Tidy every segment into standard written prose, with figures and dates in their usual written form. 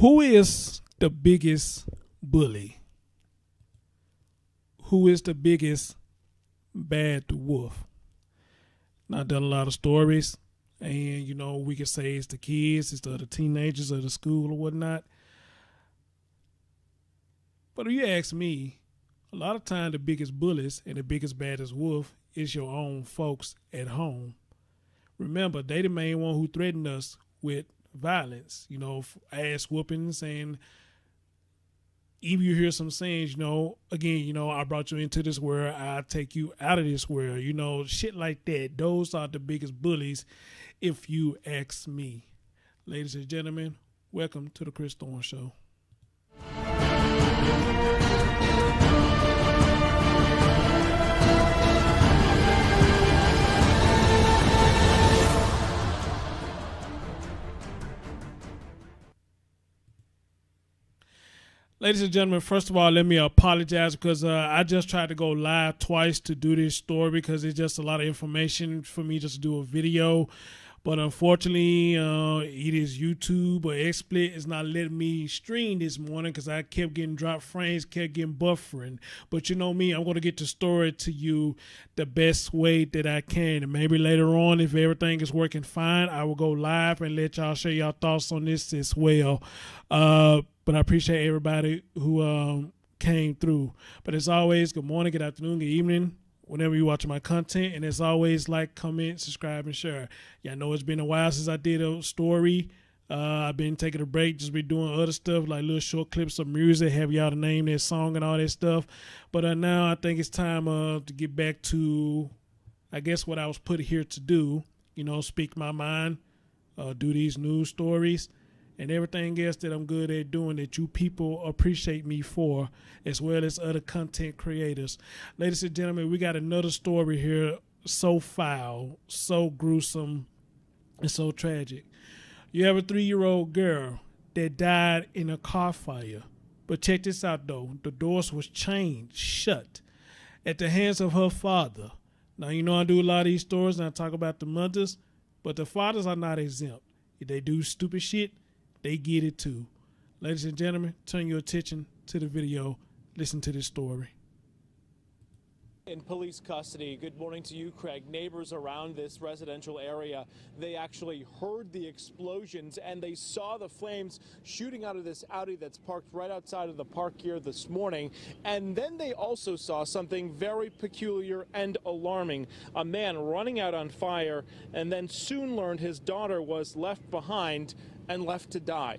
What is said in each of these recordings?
Who is the biggest bully? Who is the biggest bad wolf? Now, I've done a lot of stories, and we could say it's the kids, it's the other teenagers of the school or whatnot. But if you ask me, a lot of time the biggest bullies and the biggest baddest wolf is your own folks at home. Remember, they the main one who threatened us with violence, ass whoopings, and even you hear some sayings, again, I brought you into this world, I'll take you out of this world, shit like that. Those are the biggest bullies, if you ask me. Ladies and gentlemen, welcome to the Chris Thorne Show. Ladies and gentlemen, first of all, let me apologize because I just tried to go live twice to do this story because it's just a lot of information for me just to do a video. But unfortunately, it is YouTube or XSplit is not letting me stream this morning because I kept getting dropped frames, kept getting buffering. But you know me, I'm going to get the story to you the best way that I can. And maybe later on, if everything is working fine, I will go live and let y'all share y'all thoughts on this as well. But I appreciate everybody who came through. But as always, good morning, good afternoon, good evening, whenever you watch my content. And as always, like, comment, subscribe, and share. Yeah, I know it's been a while since I did a story. I've been taking a break, just been doing other stuff like little short clips of music, have y'all to name their song and all that stuff. But now I think it's time to get back to, I guess, what I was put here to do. Speak my mind, do these news stories, and everything else that I'm good at doing that you people appreciate me for, as well as other content creators. Ladies and gentlemen, we got another story here, so foul, so gruesome, and so tragic. You have a 3-year-old girl that died in a car fire. But check this out, though. The doors was chained shut at the hands of her father. Now, I do a lot of these stories, and I talk about the mothers, but the fathers are not exempt. If they do stupid shit, they get it too. Ladies and gentlemen, turn your attention to the video. Listen to this story. In police custody, good morning to you, Craig. Neighbors around this residential area, they actually heard the explosions and they saw the flames shooting out of this Audi that's parked right outside of the park here this morning. And then they also saw something very peculiar and alarming. A man running out on fire, and then soon learned his daughter was left behind and left to die.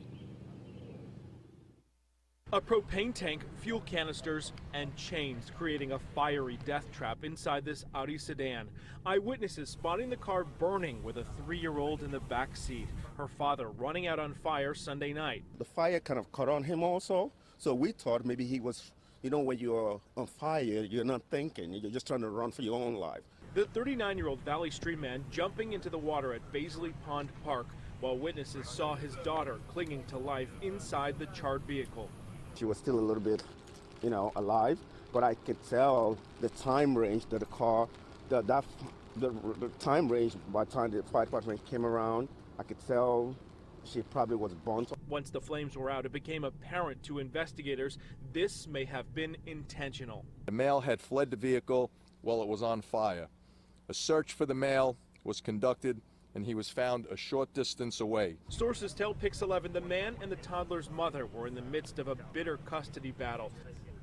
A propane tank, fuel canisters, and chains creating a fiery death trap inside this Audi sedan. Eyewitnesses spotting the car burning with a 3-year-old in the back seat. Her father running out on fire Sunday night. The fire kind of caught on him also, so we thought maybe he was, when you're on fire, you're not thinking, you're just trying to run for your own life. The 39-year-old Valley Street man jumping into the water at Baisley Pond Park, while witnesses saw his daughter clinging to life inside the charred vehicle. She was still a little bit, alive, but I could tell the time range that the car, the time range by the time the fire department came around, I could tell she probably was burnt. Once the flames were out, it became apparent to investigators this may have been intentional. The male had fled the vehicle while it was on fire. A search for the male was conducted, and he was found a short distance away. Sources tell Pix 11 the man and the toddler's mother were in the midst of a bitter custody battle.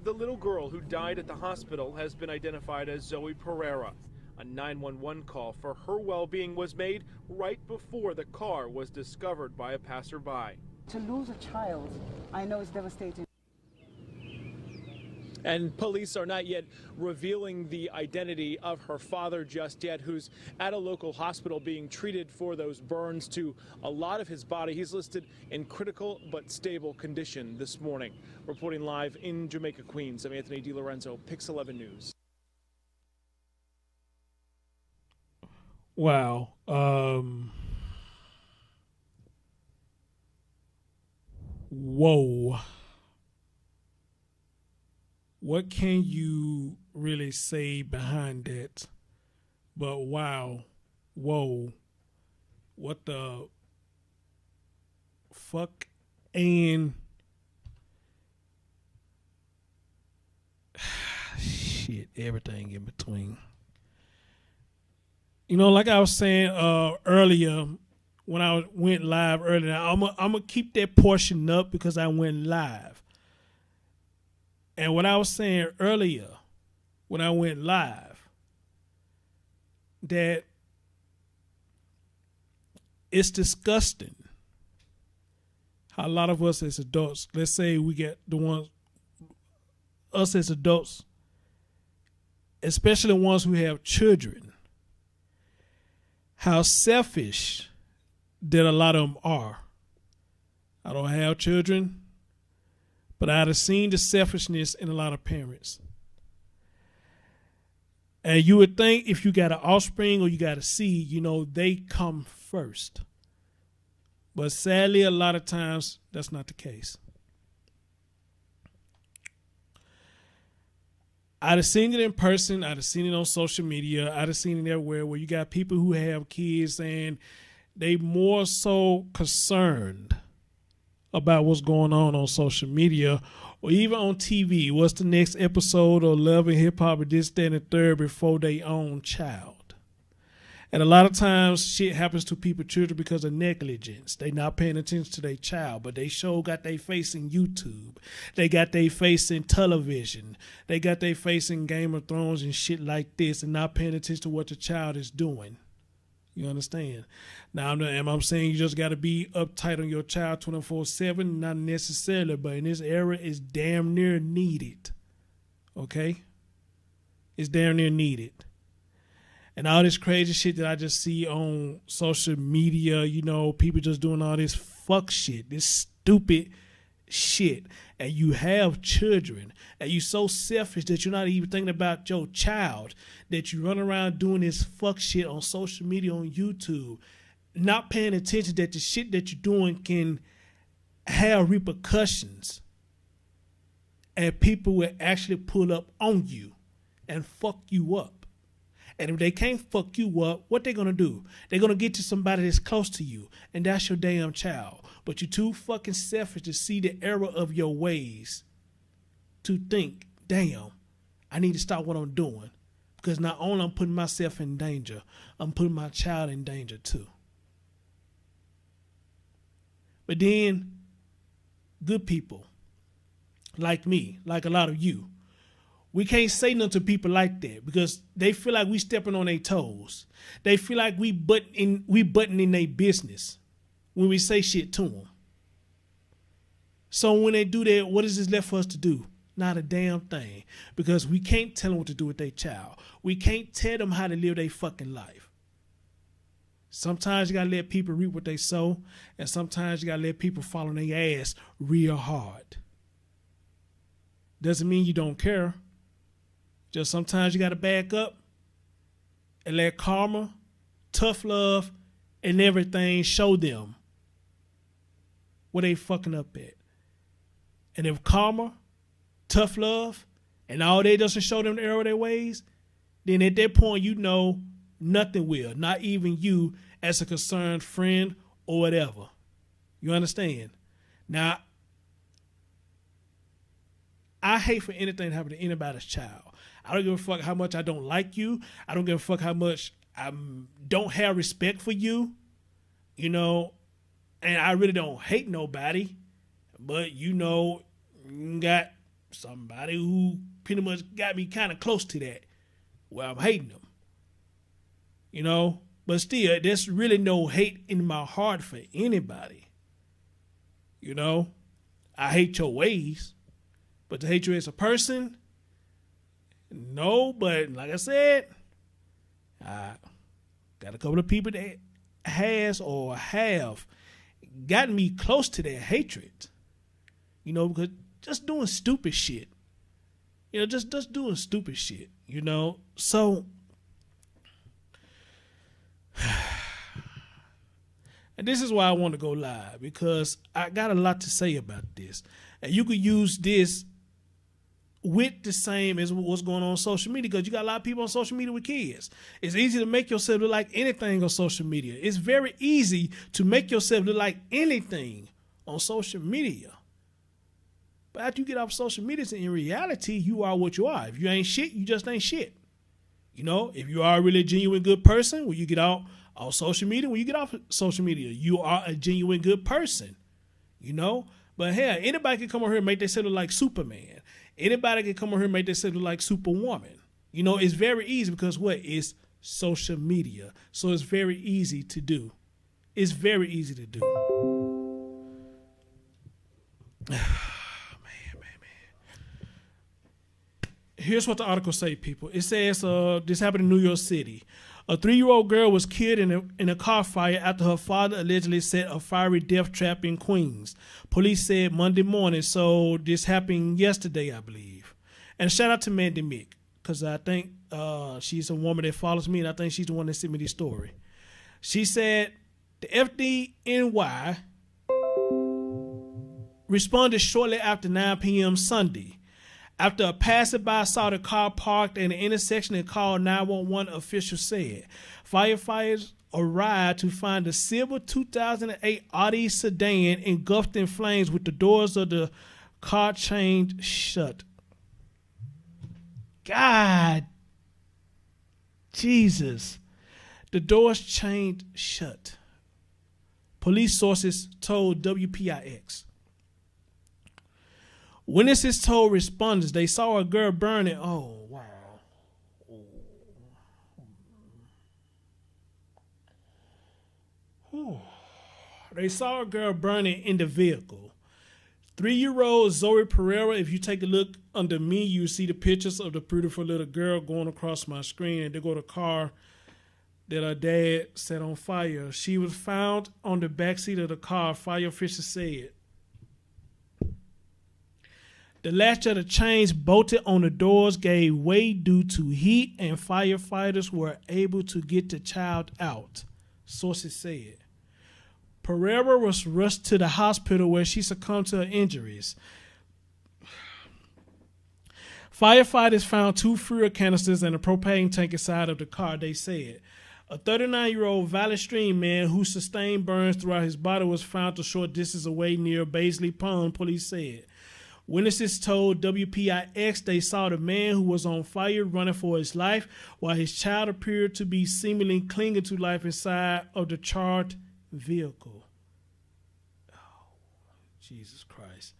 The little girl who died at the hospital has been identified as Zoey Pereira. A 911 call for her well-being was made right before the car was discovered by a passerby. To lose a child, I know it's devastating. And police are not yet revealing the identity of her father just yet, who's at a local hospital being treated for those burns to a lot of his body. He's listed in critical but stable condition this morning. Reporting live in Jamaica, Queens, I'm Anthony DiLorenzo, Pix 11 News. Wow. Whoa. What can you really say behind that? But wow, whoa, what the fuck And shit, everything in between. You know, like I was saying earlier, when I went live earlier, I'm gonna keep that portion up because I went live. And what I was saying earlier, when I went live, that it's disgusting how a lot of us as adults, let's say we get the ones, us as adults, especially ones who have children, how selfish that a lot of them are. I don't have children, but I've seen the selfishness in a lot of parents. And you would think if you got an offspring or you got a seed, you know, they come first. But sadly, a lot of times, that's not the case. I'd have seen it in person. I'd have seen it on social media. I'd have seen it everywhere where you got people who have kids and they more so concerned about what's going on social media or even on TV. What's the next episode of Love and Hip Hop or this, that, and the third before they own child? And a lot of times shit happens to people's children because of negligence. They not paying attention to their child, but they sure got their face in YouTube. They got their face in television. They got their face in Game of Thrones and shit like this and not paying attention to what the child is doing. You understand? Now, I'm saying you just got to be uptight on your child 24/7? Not necessarily, but in this era, it's damn near needed. Okay? It's damn near needed. And all this crazy shit that I just see on social media, you know, people just doing all this fuck shit, this stupid shit. And you have children, and you so selfish that you're not even thinking about your child, that you run around doing this fuck shit on social media, on YouTube, not paying attention that the shit that you're doing can have repercussions. And people will actually pull up on you and fuck you up. And if they can't fuck you up, what they gonna do? They're gonna get to somebody that's close to you, and that's your damn child. But you're too fucking selfish to see the error of your ways to think, damn, I need to stop what I'm doing. Because not only I'm putting myself in danger, I'm putting my child in danger too. But then, good people, like me, like a lot of you, we can't say nothing to people like that because they feel like we stepping on their toes. They feel like we butting in their business when we say shit to them. So when they do that, what is this left for us to do? Not a damn thing, because we can't tell them what to do with their child. We can't tell them how to live their fucking life. Sometimes you gotta let people reap what they sow, and sometimes you gotta let people fall on their ass real hard. Doesn't mean you don't care. Just sometimes you got to back up and let karma, tough love, and everything show them where they fucking up at. And if karma, tough love, and all they doesn't show them the error of their ways, then at that point you know nothing will, not even you as a concerned friend or whatever. You understand? Now, I hate for anything to happen to anybody's child. I don't give a fuck how much I don't like you. I don't give a fuck how much I don't have respect for you. You know, and I really don't hate nobody. But, you know, you got somebody who pretty much got me kind of close to that, where I'm hating them. You know, but still, there's really no hate in my heart for anybody. You know, I hate your ways. But to hate you as a person, no. But like I said, I got a couple of people that has or have gotten me close to that hatred. You know, because just doing stupid shit. You know, just doing stupid shit. You know, so. And this is why I want to go live, because I got a lot to say about this. And you could use this with the same as what's going on social media, because you got a lot of people on social media with kids. It's easy to make yourself look like anything on social media. It's very easy to make yourself look like anything on social media. But after you get off social media, in reality, you are what you are. If you ain't shit, you just ain't shit. You know, if you are a really genuine good person, when you get out on social media, when you get off social media, you are a genuine good person. You know? But hell, anybody can come over here and make themselves look like Superman. Anybody can come over here and make themselves look like Superwoman. You know, it's very easy because what? It's social media. So it's very easy to do. It's very easy to do. Here's what the article say, people. It says this happened in New York City. A 3-year-old girl was killed in a car fire after her father allegedly set a fiery death trap in Queens. Police said Monday morning, so this happened yesterday, I believe. And shout out to Mandy Mick, because I think she's a woman that follows me, and I think she's the one that sent me this story. She said the FDNY responded shortly after 9 p.m. Sunday. After a passerby saw the car parked in the intersection and called 911, officials said. Firefighters arrived to find the silver 2008 Audi sedan engulfed in flames with the doors of the car chained shut. God, Jesus. The doors chained shut. Police sources told WPIX. Witnesses told respondents they saw a girl burning. Oh, wow. They saw a girl burning in the vehicle. 3-year-old Zoey Pereira, if you take a look under me, you see the pictures of the beautiful little girl going across my screen, and they go to car that her dad set on fire. She was found on the backseat of the car, fire officials said. The latch of the chains bolted on the doors gave way due to heat, and firefighters were able to get the child out, sources said. Pereira was rushed to the hospital where she succumbed to her injuries. Firefighters found 2 fuel canisters and a propane tank inside of the car, they said. A 39-year-old Valley Stream man who sustained burns throughout his body was found a short distance away near Baisley Pond, police said. Witnesses told WPIX they saw the man who was on fire running for his life while his child appeared to be seemingly clinging to life inside of the charred vehicle. Oh, Jesus Christ.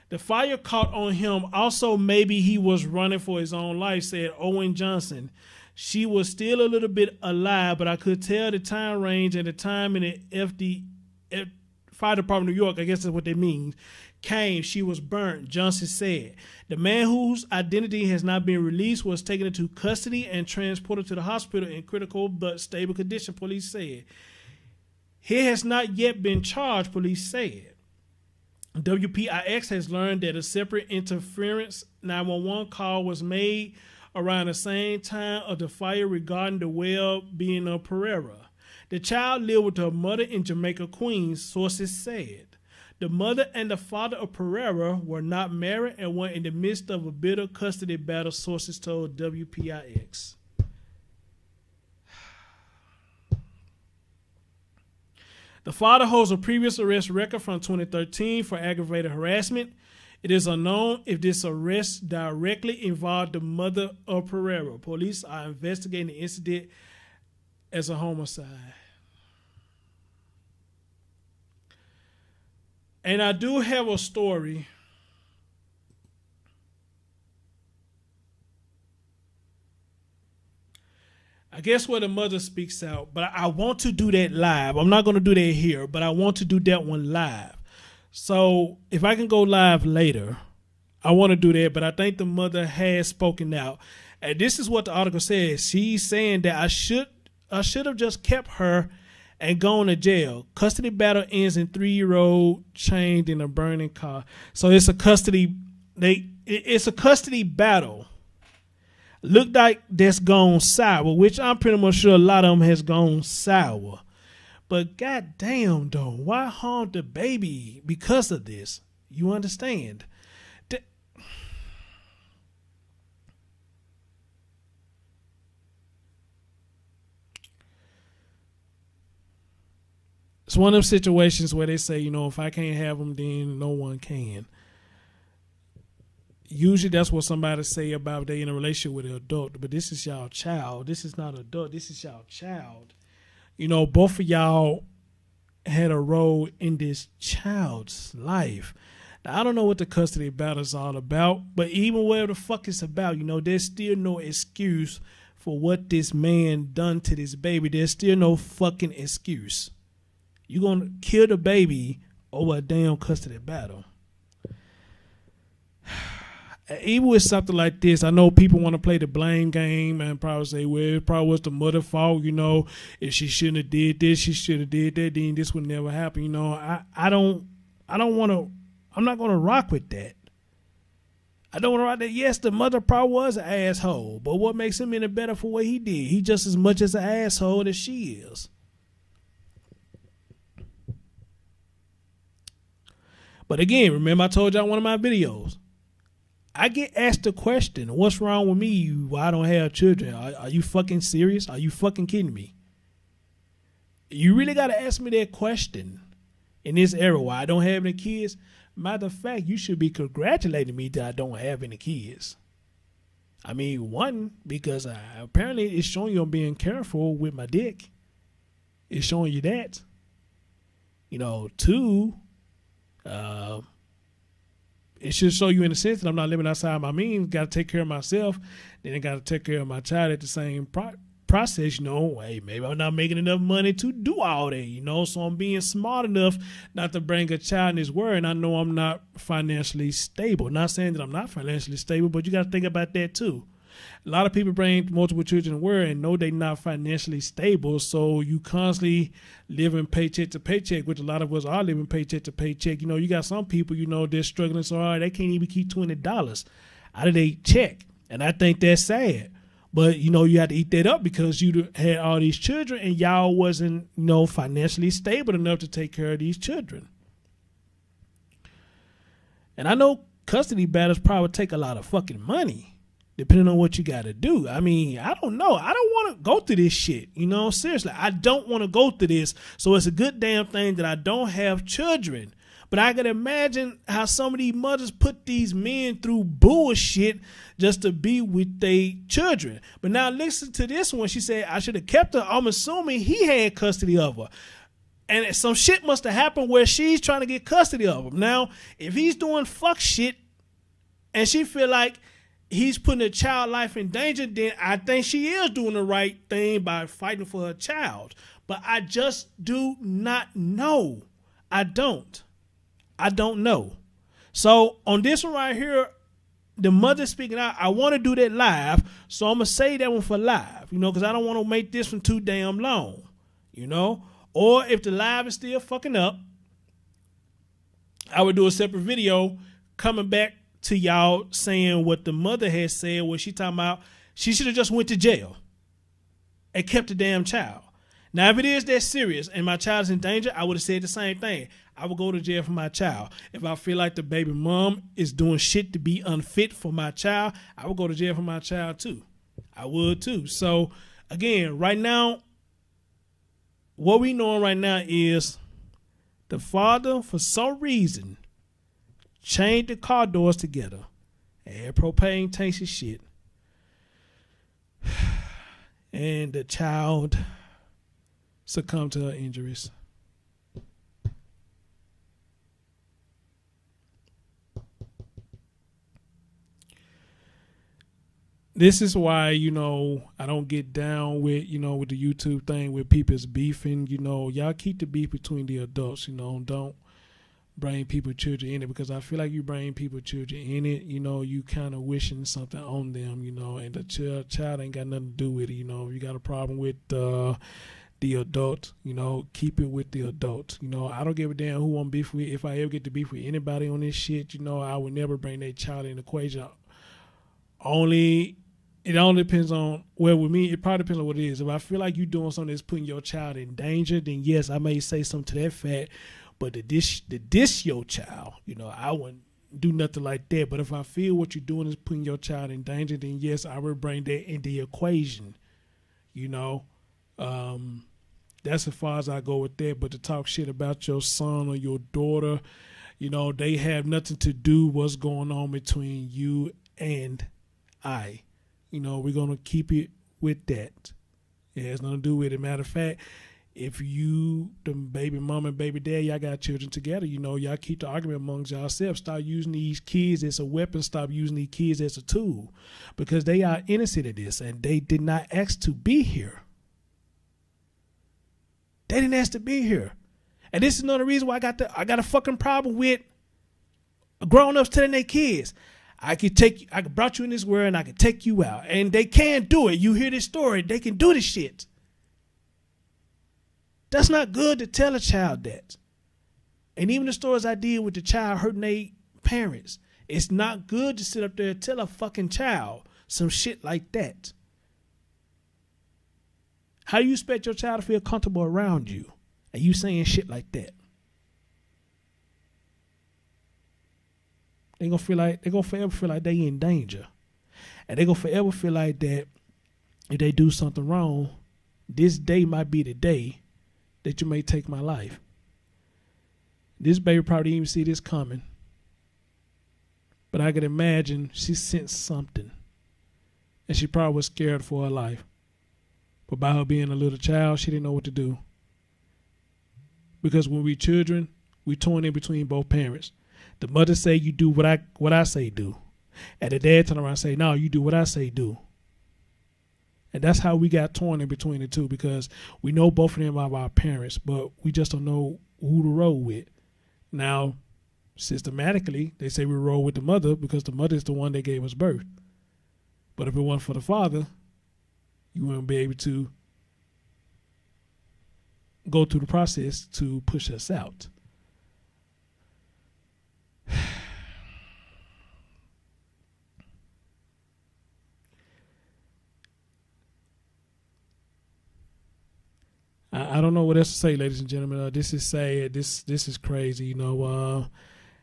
The fire caught on him. Also, maybe he was running for his own life, said Owen Johnson. She was still a little bit alive, but I could tell the time range and the time in the Fire Department of New York, I guess that's what they mean, came. She was burnt, Johnson said. The man whose identity has not been released was taken into custody and transported to the hospital in critical but stable condition, police said. He has not yet been charged, police said. WPIX has learned that a separate interference 911 call was made around the same time of the fire regarding the well-being of Pereira. The child lived with her mother in Jamaica, Queens, sources said. The mother and the father of Pereira were not married and were in the midst of a bitter custody battle, sources told WPIX. The father holds a previous arrest record from 2013 for aggravated harassment. It is unknown if this arrest directly involved the mother of Pereira. Police are investigating the incident as a homicide. And I do have a story. I guess where the mother speaks out, but I want to do that live. I'm not going to do that here, but I want to do that one live. So if I can go live later, I want to do that, but I think the mother has spoken out. And this is what the article says. She's saying that I should have just kept her and gone to jail. Custody battle ends in 3-year-old chained in a burning car. So it's a custody battle. Looked like that's gone sour, which I'm pretty much sure a lot of them has gone sour. But goddamn though, why harm the baby because of this? You understand? It's one of them situations where they say, you know, if I can't have them, then no one can. Usually that's what somebody say about they in a relationship with an adult, but this is y'all child. This is not adult. This is y'all child. You know, both of y'all had a role in this child's life. Now, I don't know what the custody battle is all about, but even whatever the fuck it's about, you know, there's still no excuse for what this man done to this baby. There's still no fucking excuse. You're going to kill the baby over a damn custody battle. Even with something like this, I know people want to play the blame game and probably say, well, it probably was the mother's fault, you know. If she shouldn't have did this, she should have did that, then this would never happen. You know, I don't want to, I'm not going to rock with that. I don't want to rock that. Yes, the mother probably was an asshole, but what makes him any better for what he did? He just as much as an asshole as she is. But again, remember I told y'all in one of my videos, I get asked the question, what's wrong with me? Why I don't have children? Are you fucking serious? Are you fucking kidding me? You really got to ask me that question in this era why I don't have any kids. Matter of fact, you should be congratulating me that I don't have any kids. I mean, one, because apparently it's showing you I'm being careful with my dick. It's showing you that. You know, two, it should show you in a sense that I'm not living outside my means. Got to take care of myself. Then I got to take care of my child at the same process. You know, hey, maybe I'm not making enough money to do all that, you know, so I'm being smart enough not to bring a child in this world. And I know I'm not financially stable. Not saying that I'm not financially stable, but you got to think about that too. A lot of people bring multiple children in the world and know they're not financially stable, so you constantly living paycheck to paycheck, which a lot of us are living paycheck to paycheck. You know, you got some people, you know, they're struggling so hard they can't even keep $20 out of their check, and I think that's sad. But, you know, you had to eat that up because you had all these children and y'all wasn't, you know, financially stable enough to take care of these children. And I know custody battles probably take a lot of fucking money, depending on what you got to do. I mean, I don't know. I don't want to go through this shit. You know, seriously, I don't want to go through this. So it's a good damn thing that I don't have children. But I can imagine how some of these mothers put these men through bullshit just to be with their children. But now listen to this one. She said, I should have kept her. I'm assuming he had custody of her. And some shit must have happened where she's trying to get custody of him. Now, if he's doing fuck shit and she feel like he's putting a child life in danger, then I think she is doing the right thing by fighting for her child. But I just do not know. I don't know. So on this one right here, the mother speaking out, I want to do that live, so I'm going to say that one for live, you know, because I don't want to make this one too damn long, you know. Or if the live is still fucking up, I would do a separate video coming back to y'all saying what the mother has said, where she talking about she should have just went to jail and kept the damn child. Now, if it is that serious and my child is in danger, I would have said the same thing. I would go to jail for my child. If I feel like the baby mom is doing shit to be unfit for my child, I would go to jail for my child too. I would too. So, again, right now, what we knowing right now is the father, for some reason, chained the car doors together and had propane tanks and shit. And the child succumbed to her injuries. This is why, you know, I don't get down with, you know, with the YouTube thing with people's beefing. You know, y'all keep the beef between the adults, you know, don't bring people children in it, because I feel like you bring people children in it, you know, you kind of wishing something on them, you know, and the child ain't got nothing to do with it. You know, if you got a problem with the adult, you know, keep it with the adult. You know, I don't give a damn who I'm beef with. If I ever get to beef with anybody on this shit, you know, I would never bring that child in the equation. It only depends on, well, with me, it probably depends on what it is. If I feel like you're doing something that's putting your child in danger, then yes, I may say something to that fact. But the dish your child, you know, I wouldn't do nothing like that. But if I feel what you're doing is putting your child in danger, then yes, I would bring that in the equation, you know. That's as far as I go with that. But to talk shit about your son or your daughter, you know, they have nothing to do what's going on between you and I. You know, we're going to keep it with that. It has nothing to do with it. Matter of fact, if you, the baby mama and baby dad, y'all got children together, you know, y'all keep the argument amongst yourselves. Stop using these kids as a weapon. Stop using these kids as a tool, because they are innocent of this and they did not ask to be here. They didn't ask to be here. And this is another reason why I got a fucking problem with grown-ups telling their kids, I brought you in this world and I can take you out. And they can't do it. You hear this story, they can do this shit. That's not good to tell a child that. And even the stories I did with the child hurting their parents, it's not good to sit up there and tell a fucking child some shit like that. How do you expect your child to feel comfortable around you and you saying shit like that? They're gonna forever feel like they in danger. And they're gonna forever feel like that if they do something wrong, this day might be the day that you may take my life. This baby probably didn't even see this coming. But I could imagine she sensed something. And she probably was scared for her life. But by her being a little child, she didn't know what to do. Because when we children, we torn in between both parents. The mother say, you do what I say do. And the dad turn around and say, no, you do what I say do. And that's how we got torn in between the two, because we know both of them are our parents, but we just don't know who to roll with. Now, systematically, they say we roll with the mother because the mother is the one that gave us birth. But if it wasn't for the father, you wouldn't be able to go through the process to push us out. I don't know what else to say, ladies and gentlemen. This is sad. This is crazy, you know.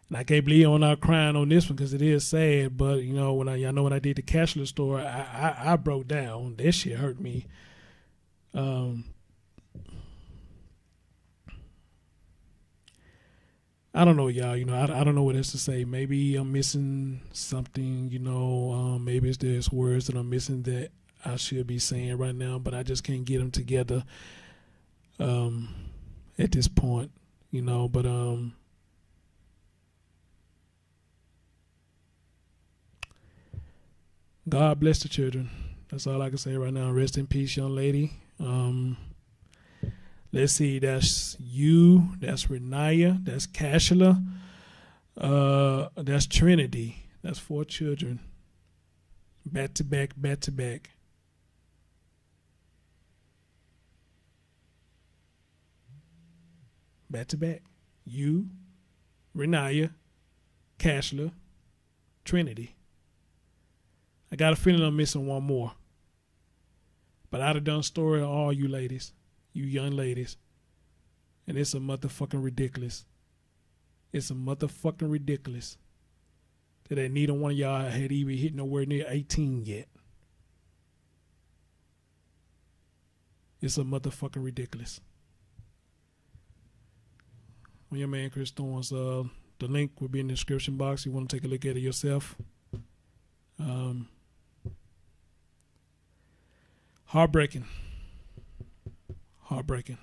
And I can't believe I'm not crying on this one because it is sad. But you know, when I did the cashless store, I broke down. That shit hurt me. I don't know, y'all. You know, I don't know what else to say. Maybe I'm missing something. You know, maybe there's words that I'm missing that I should be saying right now, but I just can't get them together. At this point, you know, but God bless the children. That's all I can say right now. Rest in peace, young lady. Let's see, that's you, that's Renaya, that's Cashla, that's Trinity. That's 4 children. Back to back, back to back. Back to back. You, Renaya, Cashla, Trinity. I got a feeling I'm missing one more. But I'd have done a story on all you ladies, you young ladies. And it's a motherfucking ridiculous. It's a motherfucking ridiculous that neither one of y'all had even hit nowhere near 18 yet. It's a motherfucking ridiculous. On your man Chris Thorne's, the link will be in the description box. You want to take a look at it yourself. Heartbreaking. Heartbreaking.